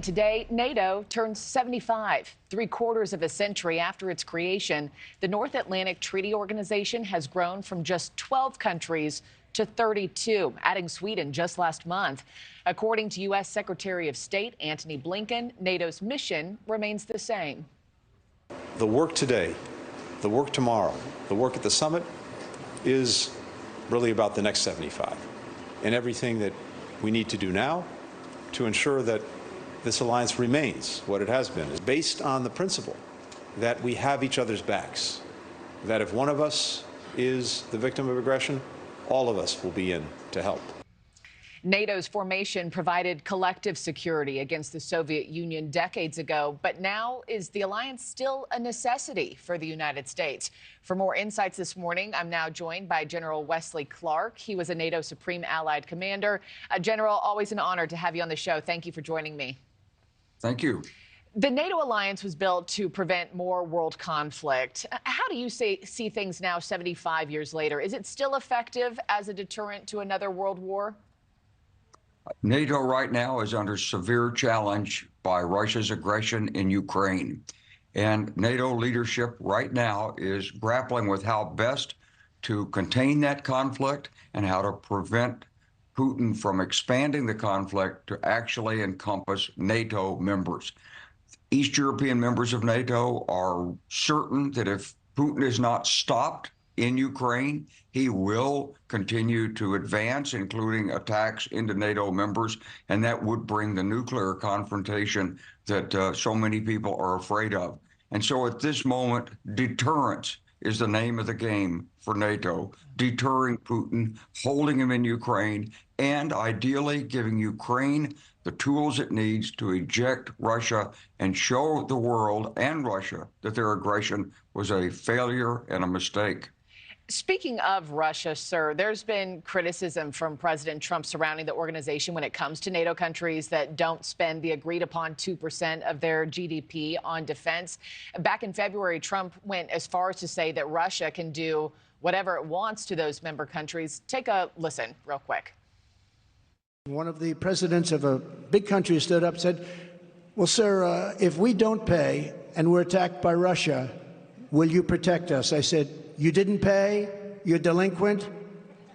Today, NATO turns 75, three-quarters of a century after its creation. The North Atlantic Treaty Organization has grown from just 12 countries to 32, adding Sweden just last month. According to U.S. Secretary of State Antony Blinken, NATO's mission remains the same. The work today, the work tomorrow, the work at the summit is really about the next 75 and everything that we need to do now to ensure that this alliance remains what it has been, is based on the principle that we have each other's backs, that if one of us is the victim of aggression, all of us will be in to help. NATO's formation provided collective security against the Soviet Union decades ago, but now is the alliance still a necessity for the United States? For more insights this morning, I'm now joined by General Wesley Clark. He was a NATO Supreme Allied Commander. General, always an honor to have you on the show. Thank you for joining me. Thank you. The NATO alliance was built to prevent more world conflict. How do you see things now, 75 years later? Is it still effective as a deterrent to another world war? NATO right now is under severe challenge by Russia's aggression in Ukraine. And NATO leadership right now is grappling with how best to contain that conflict and how to prevent Putin from expanding the conflict to actually encompass NATO members. East European members of NATO are certain that if Putin is not stopped in Ukraine, he will continue to advance, including attacks into NATO members, and that would bring the nuclear confrontation that so many people are afraid of. And so at this moment, deterrence is the name of the game for NATO, deterring Putin, holding him in Ukraine, and ideally giving Ukraine the tools it needs to eject Russia and show the world and Russia that their aggression was a failure and a mistake. Speaking of Russia, sir, there's been criticism from President Trump surrounding the organization when it comes to NATO countries that don't spend the agreed upon 2% of their GDP on defense. Back in February, Trump went as far as to say that Russia can do whatever it wants to those member countries. Take a listen real quick. One of the presidents of a big country stood up and said, well, sir, if we don't pay and we're attacked by Russia, will you protect us? I said, you didn't pay? You're delinquent?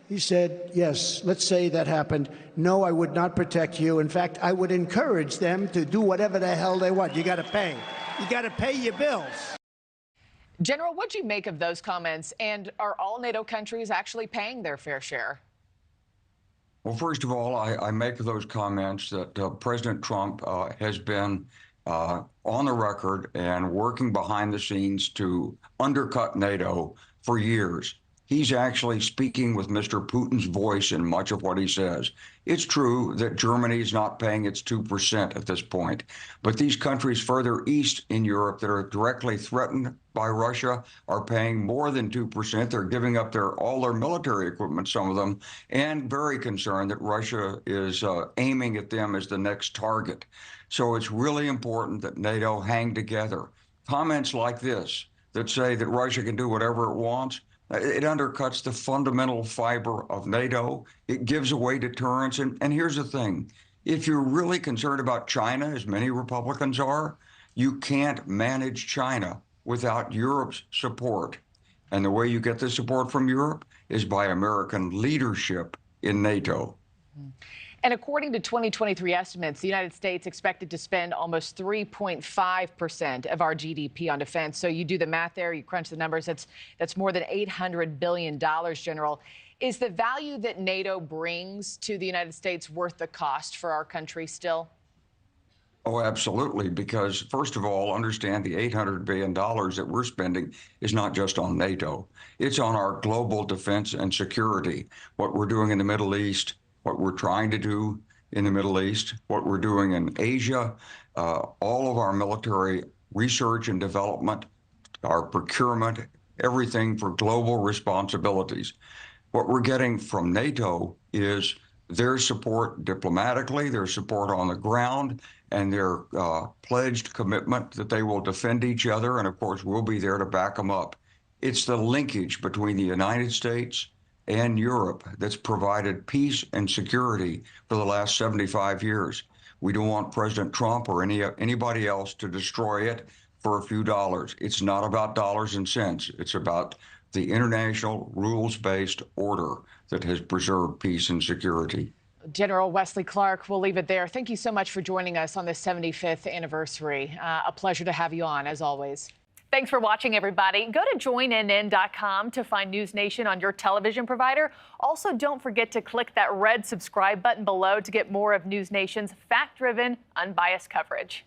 He said, yes, let's say that happened. No, I would not protect you. In fact, I would encourage them to do whatever the hell they want. You got to pay. You got to pay your bills. General, what do you make of those comments? And are all NATO countries actually paying their fair share? Well, first of all, I make those comments that President Trump has been on the record and working behind the scenes to undercut NATO for years. He's actually speaking with Mr. Putin's voice in much of what he says. It's true that Germany is not paying its 2% at this point, but these countries further east in Europe that are directly threatened by Russia are paying more than 2%. They're giving up all their military equipment, some of them, and very concerned that Russia is aiming at them as the next target. So it's really important that NATO hang together. Comments like this that say that Russia can do whatever it wants, it undercuts the fundamental fiber of NATO. It gives away deterrence. And here's the thing. If you're really concerned about China, as many Republicans are, you can't manage China without Europe's support. And the way you get the support from Europe is by American leadership in NATO. And according to 2023 estimates, the United States expected to spend almost 3.5% of our GDP on defense. So you do the math there, you crunch the numbers, that's more than $800 billion, General. Is the value that NATO brings to the United States worth the cost for our country still? Oh, absolutely. Because first of all, understand the $800 billion that we're spending is not just on NATO. It's on our global defense and security, what we're doing in the Middle East, what we're trying to do in the Middle East, what we're doing in Asia, all of our military research and development, our procurement, everything for global responsibilities. What we're getting from NATO is their support diplomatically, their support on the ground, and their pledged commitment that they will defend each other. And of course, we'll be there to back them up. It's the linkage between the United States and Europe that's provided peace and security for the last 75 years. We don't want President Trump or anybody else to destroy it for a few dollars. It's not about dollars and cents. It's about the international rules-based order that has preserved peace and security. General Wesley Clark, we'll leave it there. Thank you so much for joining us on this 75th anniversary. A pleasure to have you on, as always. Thanks for watching, everybody. Go to joinnn.com to find NewsNation on your television provider. Also, don't forget to click that red subscribe button below to get more of NewsNation's fact-driven, unbiased coverage.